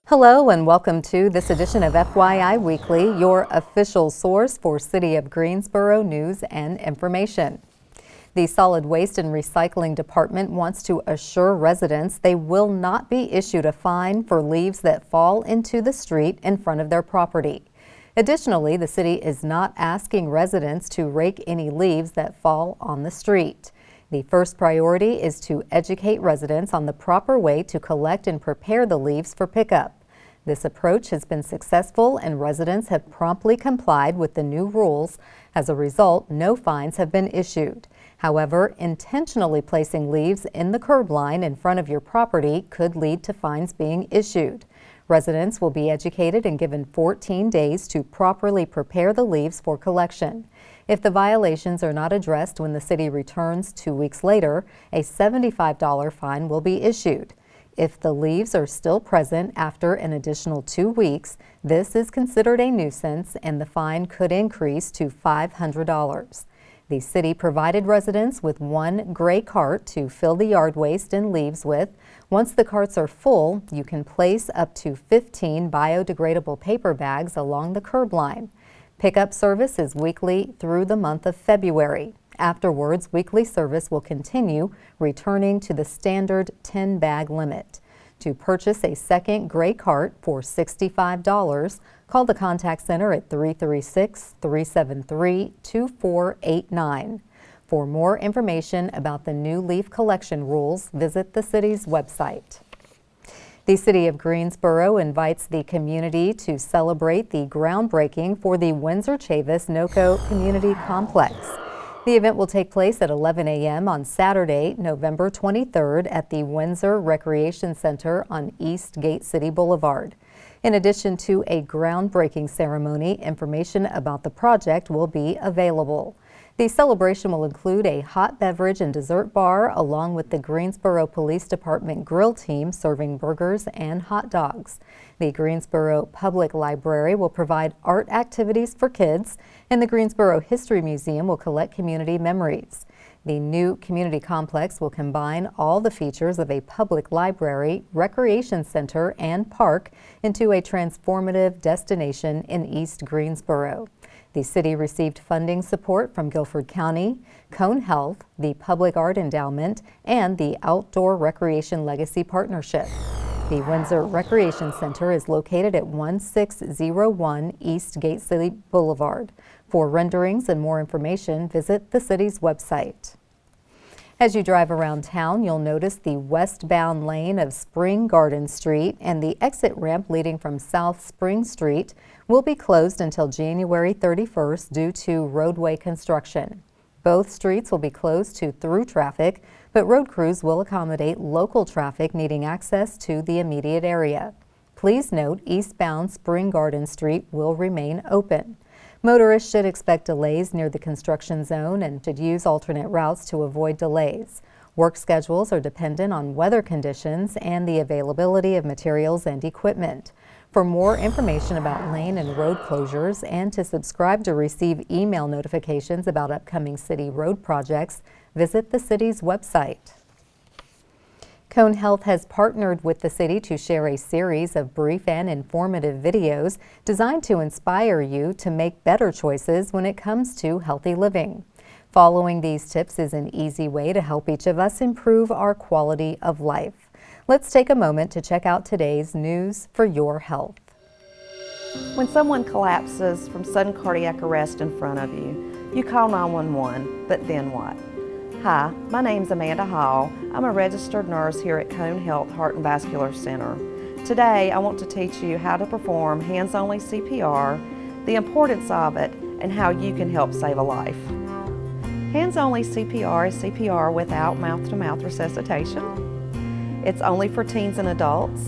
Hello and welcome to this edition of FYI Weekly, your official source for City of Greensboro news and information. The Solid Waste and Recycling Department wants to assure residents they will not be issued a fine for leaves that fall into the street in front of their property. Additionally, the city is not asking residents to rake any leaves that fall on the street. The first priority is to educate residents on the proper way to collect and prepare the leaves for pickup. This approach has been successful and residents have promptly complied with the new rules. As a result, no fines have been issued. However, intentionally placing leaves in the curb line in front of your property could lead to fines being issued. Residents will be educated and given 14 days to properly prepare the leaves for collection. If the violations are not addressed when the city returns 2 weeks later, a $75 fine will be issued. If the leaves are still present after an additional 2 weeks, this is considered a nuisance and the fine could increase to $500. The city provided residents with one gray cart to fill the yard waste and leaves with. Once the carts are full, you can place up to 15 biodegradable paper bags along the curb line. Pickup service is weekly through the month of February. Afterwards, weekly service will continue, returning to the standard 10-bag limit. To purchase a second gray cart for $65, call the contact center at 336-373-2489. For more information about the new leaf collection rules, visit the city's website. The City of Greensboro invites the community to celebrate the groundbreaking for the Windsor-Chavis NOCO Community Complex. The event will take place at 11 a.m. on Saturday, November 23rd at the Windsor Recreation Center on East Gate City Boulevard. In addition to a groundbreaking ceremony, information about the project will be available. The celebration will include a hot beverage and dessert bar along with the Greensboro Police Department grill team serving burgers and hot dogs. The Greensboro Public Library will provide art activities for kids, and the Greensboro History Museum will collect community memories. The new community complex will combine all the features of a public library, recreation center, and park into a transformative destination in East Greensboro. The city received funding support from Guilford County, Cone Health, the Public Art Endowment, and the Outdoor Recreation Legacy Partnership. The Windsor Recreation Center is located at 1601 East Gate City Boulevard. For renderings and more information, visit the city's website. As you drive around town, you'll notice the westbound lane of Spring Garden Street and the exit ramp leading from South Spring Street will be closed until January 31st due to roadway construction. Both streets will be closed to through traffic, but road crews will accommodate local traffic needing access to the immediate area. Please note eastbound Spring Garden Street will remain open. Motorists should expect delays near the construction zone and should use alternate routes to avoid delays. Work schedules are dependent on weather conditions and the availability of materials and equipment. For more information about lane and road closures and to subscribe to receive email notifications about upcoming city road projects, visit the city's website. Cone Health has partnered with the city to share a series of brief and informative videos designed to inspire you to make better choices when it comes to healthy living. Following these tips is an easy way to help each of us improve our quality of life. Let's take a moment to check out today's news for your health. When someone collapses from sudden cardiac arrest in front of you, you call 911, but then what? Hi, my name's Amanda Hall. I'm a registered nurse here at Cone Health Heart and Vascular Center. Today, I want to teach you how to perform hands-only CPR, the importance of it, and how you can help save a life. Hands-only CPR is CPR without mouth-to-mouth resuscitation. It's only for teens and adults.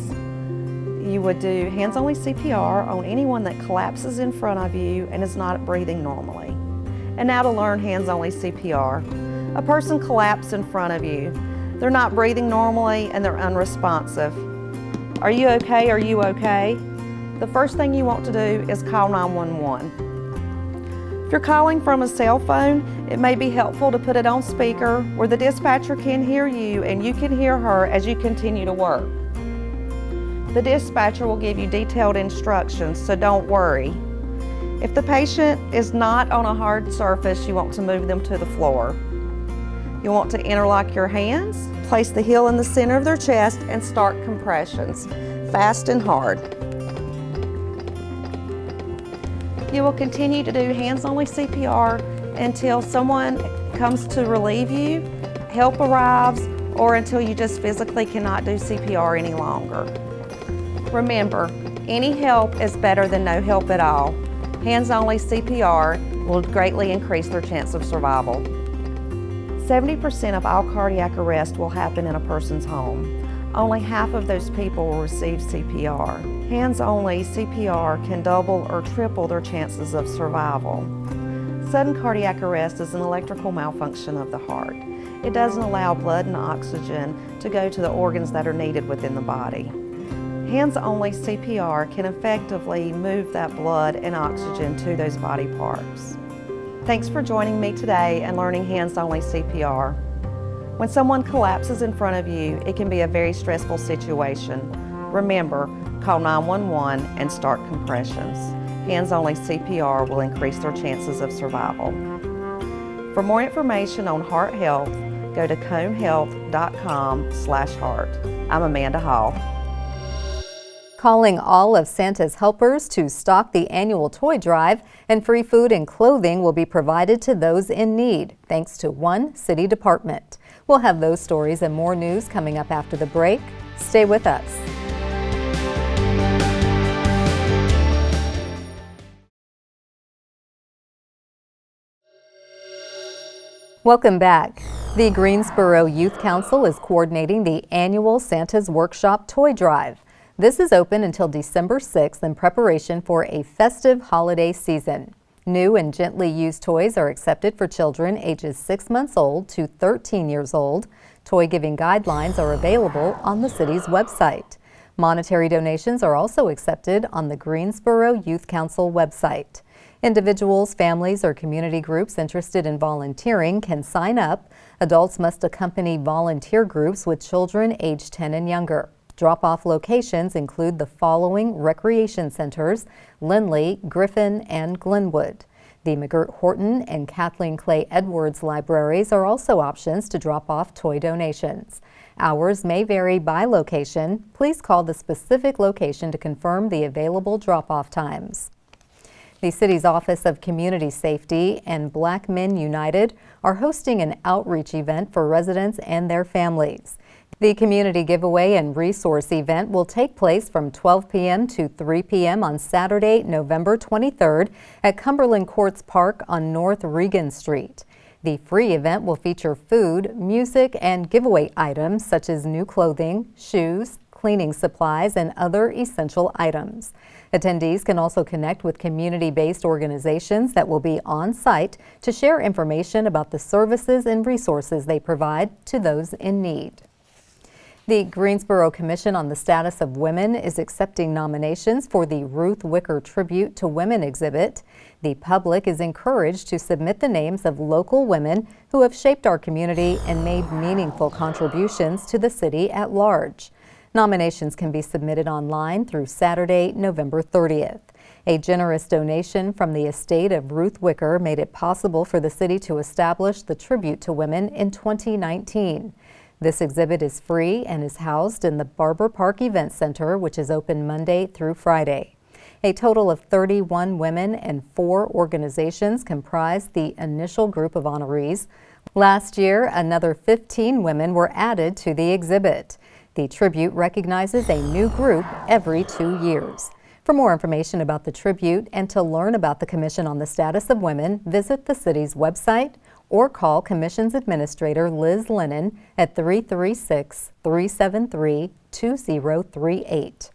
You would do hands-only CPR on anyone that collapses in front of you and is not breathing normally. And now to learn hands-only CPR. A person collapsed in front of you. They're not breathing normally and they're unresponsive. Are you okay? Are you okay? The first thing you want to do is call 911. If you're calling from a cell phone, it may be helpful to put it on speaker where the dispatcher can hear you and you can hear her as you continue to work. The dispatcher will give you detailed instructions, so don't worry. If the patient is not on a hard surface, you want to move them to the floor. You want to interlock your hands, place the heel in the center of their chest, and start compressions, fast and hard. You will continue to do hands-only CPR until someone comes to relieve you, help arrives, or until you just physically cannot do CPR any longer. Remember, any help is better than no help at all. Hands-only CPR will greatly increase their chance of survival. 70% of all cardiac arrest will happen in a person's home. Only half of those people will receive CPR. Hands-only CPR can double or triple their chances of survival. Sudden cardiac arrest is an electrical malfunction of the heart. It doesn't allow blood and oxygen to go to the organs that are needed within the body. Hands-only CPR can effectively move that blood and oxygen to those body parts. Thanks for joining me today and learning hands-only CPR. When someone collapses in front of you, it can be a very stressful situation. Remember, call 911 and start compressions. Hands-only CPR will increase their chances of survival. For more information on heart health, go to combhealth.com/heart. I'm Amanda Hall. Calling all of Santa's helpers to stock the annual toy drive, and free food and clothing will be provided to those in need, thanks to one city department. We'll have those stories and more news coming up after the break. Stay with us. Welcome back. The Greensboro Youth Council is coordinating the annual Santa's Workshop Toy Drive. This is open until December 6th in preparation for a festive holiday season. New and gently used toys are accepted for children ages 6 months old to 13 years old. Toy giving guidelines are available on the city's website. Monetary donations are also accepted on the Greensboro Youth Council website. Individuals, families, or community groups interested in volunteering can sign up. Adults must accompany volunteer groups with children aged 10 and younger. Drop-off locations include the following recreation centers: Lindley, Griffin, and Glenwood. The McGirt-Horton and Kathleen Clay Edwards libraries are also options to drop off toy donations. Hours may vary by location. Please call the specific location to confirm the available drop-off times. The city's Office of Community Safety and Black Men United are hosting an outreach event for residents and their families. The community giveaway and resource event will take place from 12 p.m. to 3 p.m. on Saturday, November 23rd at Cumberland Courts Park on North Regan Street. The free event will feature food, music, and giveaway items such as new clothing, shoes, cleaning supplies, and other essential items. Attendees can also connect with community-based organizations that will be on site to share information about the services and resources they provide to those in need. The Greensboro Commission on the Status of Women is accepting nominations for the Ruth Wicker Tribute to Women exhibit. The public is encouraged to submit the names of local women who have shaped our community and made meaningful contributions to the city at large. Nominations can be submitted online through Saturday, November 30th. A generous donation from the estate of Ruth Wicker made it possible for the city to establish the Tribute to Women in 2019. This exhibit is free and is housed in the Barber Park Event Center, which is open Monday through Friday. A total of 31 women and 4 organizations comprise the initial group of honorees. Last year, another 15 women were added to the exhibit. The tribute recognizes a new group every 2 years. For more information about the tribute and to learn about the Commission on the Status of Women, visit the city's website or call Commission's Administrator Liz Lennon at 336-373-2038.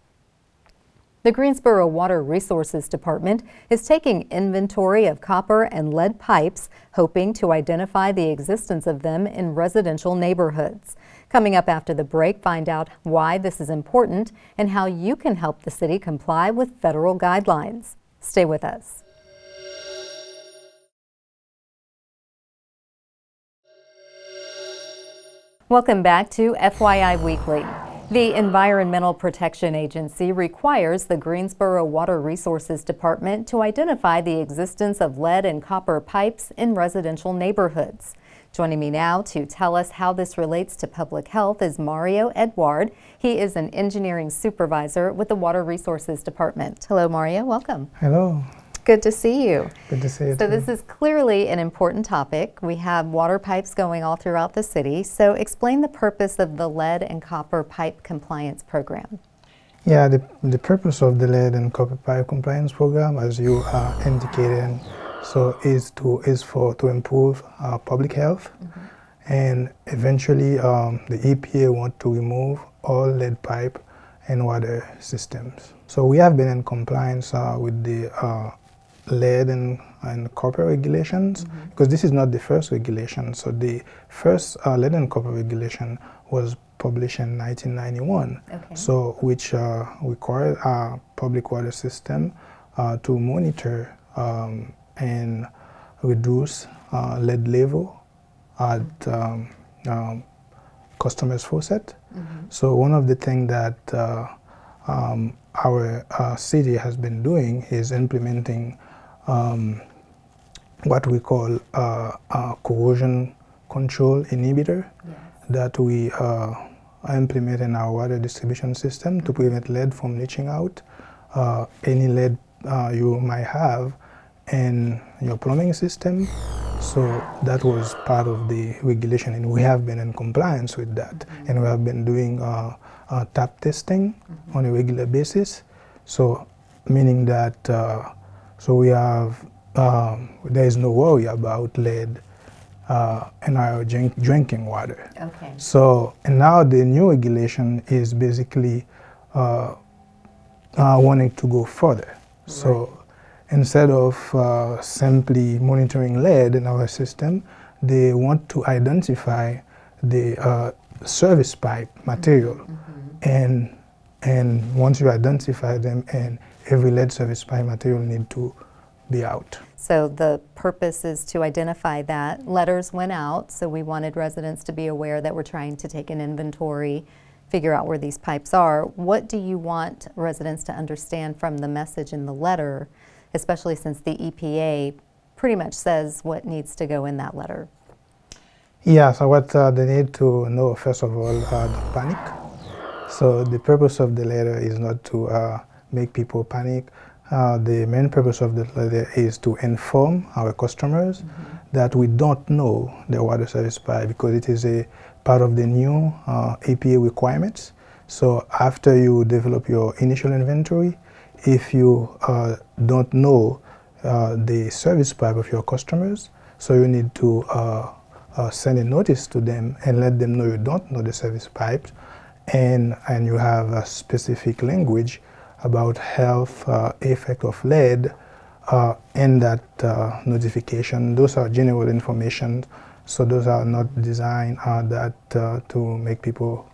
The Greensboro Water Resources Department is taking inventory of copper and lead pipes, hoping to identify the existence of them in residential neighborhoods. Coming up after the break, find out why this is important and how you can help the city comply with federal guidelines. Stay with us. Welcome back to FYI Weekly. The Environmental Protection Agency requires the Greensboro Water Resources Department to identify the existence of lead and copper pipes in residential neighborhoods. Joining me now to tell us how this relates to public health is Mario Edward. He is an engineering supervisor with the Water Resources Department. Hello, Mario. Welcome. Hello. Good to see you. Good to see you. So this is clearly an important topic. We have water pipes going all throughout the city. So explain the purpose of the lead and copper pipe compliance program. Yeah, the purpose of the lead and copper pipe compliance program, as you indicated, so is to improve public health, and eventually the EPA want to remove all lead pipe and water systems. So we have been in compliance with the lead and copper regulations, because this is not the first regulation. So the first lead and copper regulation was published in 1991, so which required our public water system to monitor and reduce lead level at customers' faucet. So one of the things that our city has been doing is implementing what we call a corrosion control inhibitor that we implement in our water distribution system to prevent lead from leaching out. Any lead you might have in your plumbing system. So that was part of the regulation, and we have been in compliance with that. And we have been doing tap testing on a regular basis. So meaning that so we have there is no worry about lead in our drinking water. So and now the new regulation is basically wanting to go further. So instead of simply monitoring lead in our system, they want to identify the service pipe material, and once you identify them, and every lead service pipe material need to be out. So the purpose is to identify that. Letters went out, so we wanted residents to be aware that we're trying to take an inventory, figure out where these pipes are. What do you want residents to understand from the message in the letter, especially since the EPA pretty much says what needs to go in that letter? Yeah, so what they need to know, first of all, don't panic. So the purpose of the letter is not to make people panic. The main purpose of the letter is to inform our customers that we don't know the water service pipe, because it is a part of the new EPA requirements. So after you develop your initial inventory, if you don't know the service pipe of your customers, so you need to send a notice to them and let them know you don't know the service pipes, and you have a specific language about health effect of lead in that notification. Those are general information, so those are not designed to make people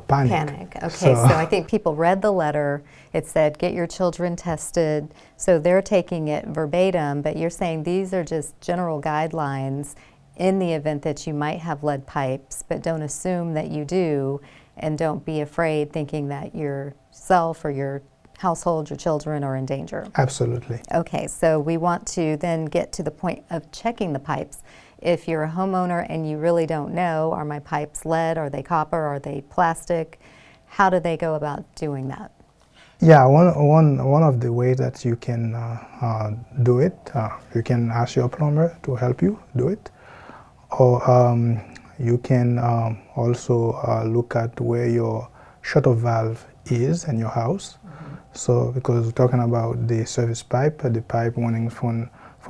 panic. Okay, so I think people read the letter. It said, get your children tested. So they're taking it verbatim, but you're saying these are just general guidelines in the event that you might have lead pipes, but don't assume that you do, and don't be afraid thinking that yourself or your household, your children are in danger. Absolutely. Okay, so we want to then get to the point of checking the pipes. If you're a homeowner and you really don't know, are my pipes lead, are they copper, are they plastic? How do they go about doing that? Yeah, one of the ways that you can do it, you can ask your plumber to help you do it, or you can also look at where your shutoff valve is in your house. So because we're talking about the service pipe, the pipe running from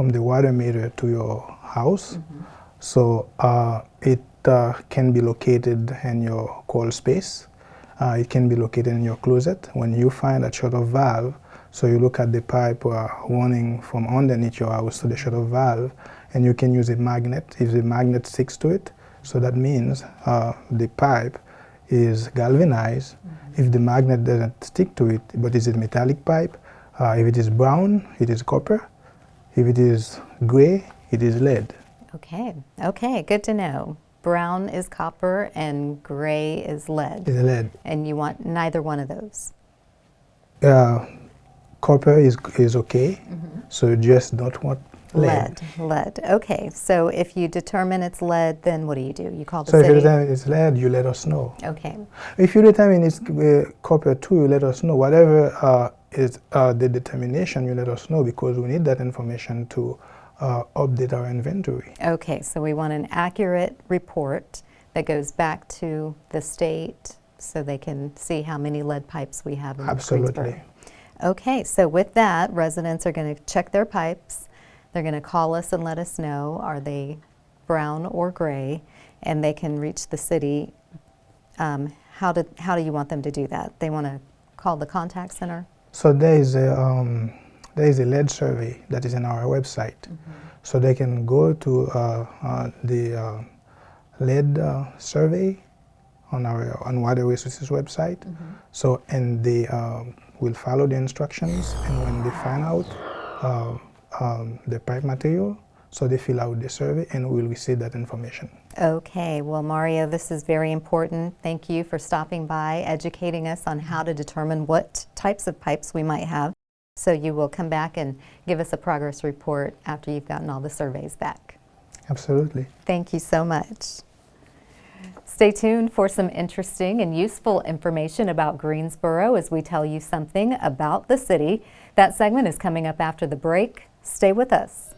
the water meter to your house. So it can be located in your crawl space. It can be located in your closet. When you find a shutoff valve, so you look at the pipe running from underneath your house to the shutoff valve, and you can use a magnet. If the magnet sticks to it, so that means the pipe is galvanized. If the magnet doesn't stick to it, but it's a metallic pipe, if it is brown, it is copper. If it is gray, it is lead. Okay, good to know. brown is copper and gray is lead. Is lead. And you want neither one of those. Copper is okay, so you just don't want lead. Lead. Okay, so if you determine it's lead, then what do? You call the So if you city? determine it's lead, you let us know. Okay. If you determine it's copper too, you let us know. Whatever is the determination, you let us know, because we need that information to update our inventory. Okay, so we want an accurate report that goes back to the state so they can see how many lead pipes we have in Absolutely. Greensboro. Okay, so with that, residents are going to check their pipes. They're going to call us and let us know, are they brown or gray, and they can reach the city. How do you want them to do that? They want to call the contact center? So there is a lead survey that is in our website. So they can go to the lead survey on Water Resources website. So, and they will follow the instructions, and when they find out the pipe material, so they fill out the survey and we'll receive that information. Okay, well, Mario, this is very important. Thank you for stopping by, educating us on how to determine what types of pipes we might have. So you will come back and give us a progress report after you've gotten all the surveys back. Absolutely. Thank you so much. Stay tuned for some interesting and useful information about Greensboro as we tell you something about the city. That segment is coming up after the break. Stay with us.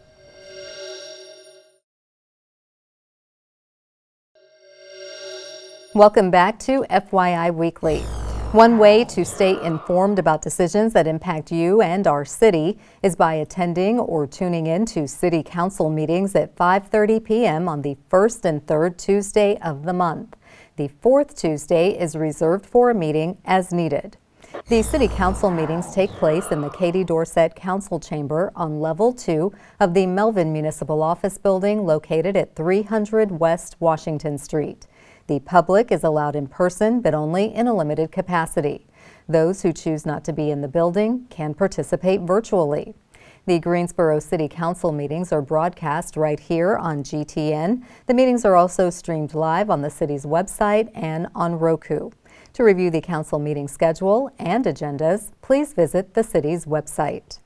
Welcome back to FYI Weekly. One way to stay informed about decisions that impact you and our city is by attending or tuning in to City Council meetings at 5:30 p.m. on the first and third Tuesday of the month. The fourth Tuesday is reserved for a meeting as needed. The City Council meetings take place in the Katie Dorset Council Chamber on Level 2 of the Melvin Municipal Office Building located at 300 West Washington Street. The public is allowed in person, but only in a limited capacity. Those who choose not to be in the building can participate virtually. The Greensboro City Council meetings are broadcast right here on GTN. The meetings are also streamed live on the city's website and on Roku. To review the council meeting schedule and agendas, please visit the city's website.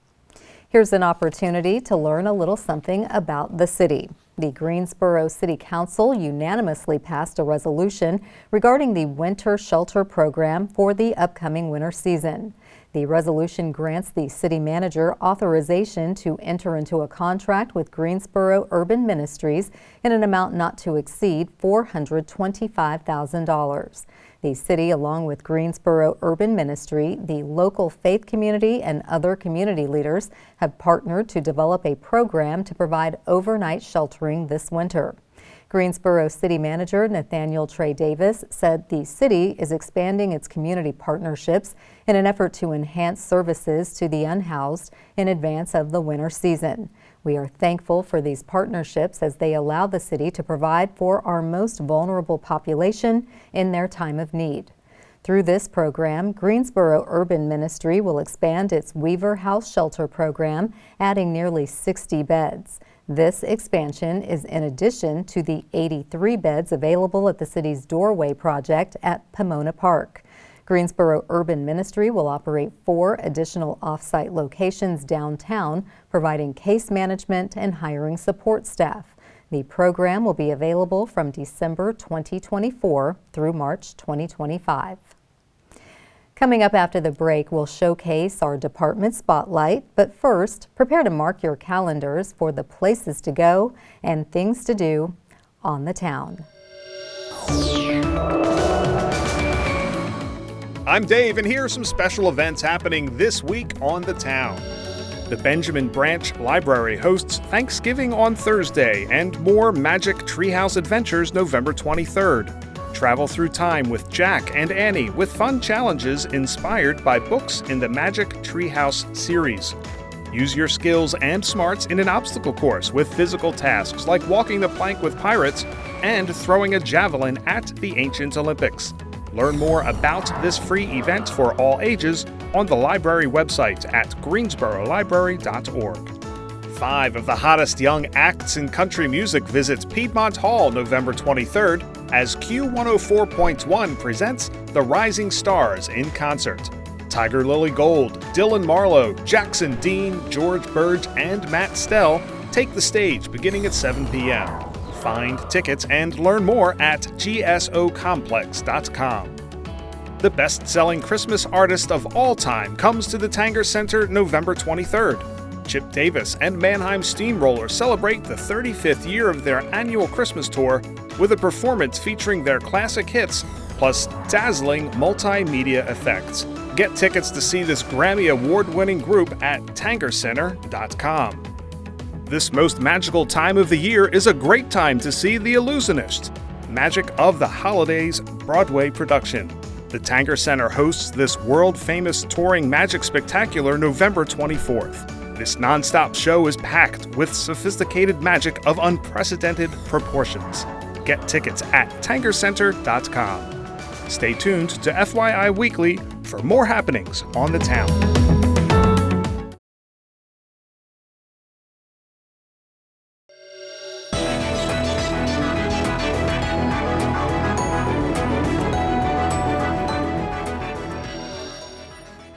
Here's an opportunity to learn a little something about the city. The Greensboro City Council unanimously passed a resolution regarding the winter shelter program for the upcoming winter season. The resolution grants the city manager authorization to enter into a contract with Greensboro Urban Ministries in an amount not to exceed $425,000. The city, along with Greensboro Urban Ministry, the local faith community, and other community leaders have partnered to develop a program to provide overnight sheltering this winter. Greensboro City Manager Nathaniel Trey Davis said the city is expanding its community partnerships in an effort to enhance services to the unhoused in advance of the winter season. We are thankful for these partnerships as they allow the city to provide for our most vulnerable population in their time of need. Through this program, Greensboro Urban Ministry will expand its Weaver House Shelter program, adding nearly 60 beds. This expansion is in addition to the 83 beds available at the city's Doorway project at Pomona Park. Greensboro Urban Ministry will operate 4 additional off-site locations downtown, providing case management and hiring support staff. The program will be available from December 2024 through March 2025. Coming up after the break, we'll showcase our department spotlight, but first, prepare to mark your calendars for the places to go and things to do on the town. I'm Dave, and here are some special events happening this week on the town. The Benjamin Branch Library hosts Thanksgiving on Thursday and more Magic Treehouse Adventures November 23rd. Travel through time with Jack and Annie with fun challenges inspired by books in the Magic Treehouse series. Use your skills and smarts in an obstacle course with physical tasks like walking the plank with pirates and throwing a javelin at the Ancient Olympics. Learn more about this free event for all ages on the library website at greensborolibrary.org. 5 of the hottest young acts in country music visits Piedmont Hall November 23rd as Q104.1 presents The Rising Stars in concert. Tiger Lily Gold, Dylan Marlowe, Jackson Dean, George Burge, and Matt Stell take the stage beginning at 7 p.m. Find tickets and learn more at gsocomplex.com. The best-selling Christmas artist of all time comes to the Tanger Center November 23rd. Chip Davis and Mannheim Steamroller celebrate the 35th year of their annual Christmas tour with a performance featuring their classic hits plus dazzling multimedia effects. Get tickets to see this Grammy Award-winning group at tangercenter.com. This most magical time of the year is a great time to see The Illusionist, Magic of the Holidays Broadway production. The Tanger Center hosts this world-famous touring magic spectacular November 24th. This non-stop show is packed with sophisticated magic of unprecedented proportions. Get tickets at tangercenter.com. Stay tuned to FYI Weekly for more happenings on the town.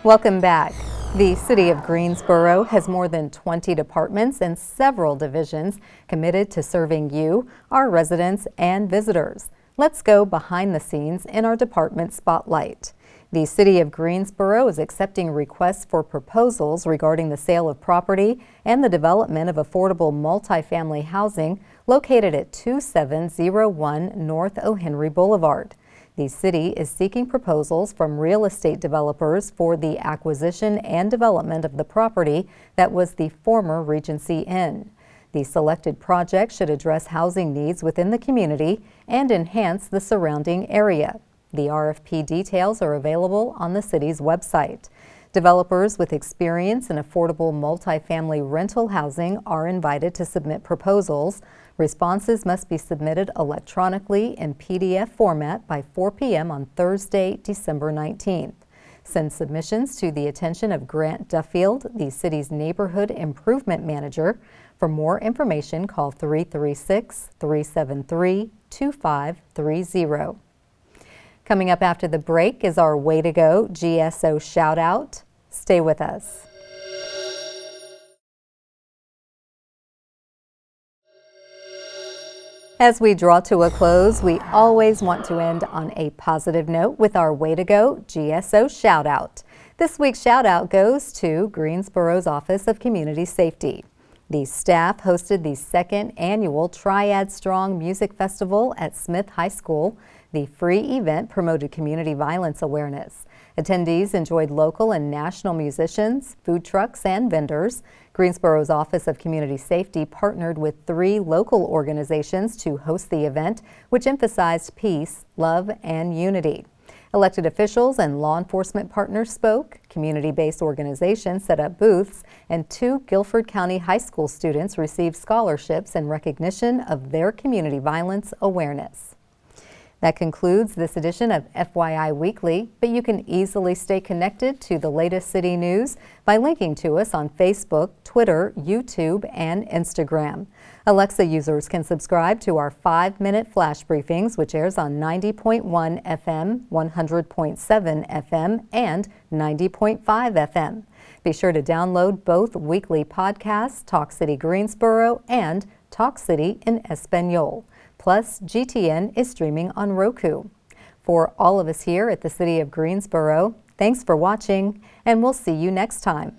Welcome back. The City of Greensboro has more than 20 departments and several divisions committed to serving you, our residents, and visitors. Let's go behind the scenes in our department spotlight. The City of Greensboro is accepting requests for proposals regarding the sale of property and the development of affordable multifamily housing located at 2701 North O'Henry Boulevard. The city is seeking proposals from real estate developers for the acquisition and development of the property that was the former Regency Inn. The selected project should address housing needs within the community and enhance the surrounding area. The RFP details are available on the city's website. Developers with experience in affordable multifamily rental housing are invited to submit proposals. Responses must be submitted electronically in PDF format by 4 p.m. on Thursday, December 19th. Send submissions to the attention of Grant Duffield, the city's neighborhood improvement manager. For more information, call 336-373-2530. Coming up after the break is our Way to Go GSO shout out. Stay with us. As we draw to a close, we always want to end on a positive note with our Way to Go GSO shout out. This week's shout out goes to Greensboro's Office of Community Safety. The staff hosted the second annual Triad Strong Music Festival at Smith High School. The free event promoted community violence awareness. Attendees enjoyed local and national musicians, food trucks, and vendors. Greensboro's Office of Community Safety partnered with 3 local organizations to host the event, which emphasized peace, love, and unity. Elected officials and law enforcement partners spoke, community-based organizations set up booths, and 2 Guilford County High School students received scholarships in recognition of their community violence awareness. That concludes this edition of FYI Weekly, but you can easily stay connected to the latest city news by linking to us on Facebook, Twitter, YouTube, and Instagram. Alexa users can subscribe to our 5-minute flash briefings, which airs on 90.1 FM, 100.7 FM, and 90.5 FM. Be sure to download both weekly podcasts, Talk City Greensboro and Talk City in Espanol. Plus, GTN is streaming on Roku. For all of us here at the City of Greensboro, thanks for watching, and we'll see you next time.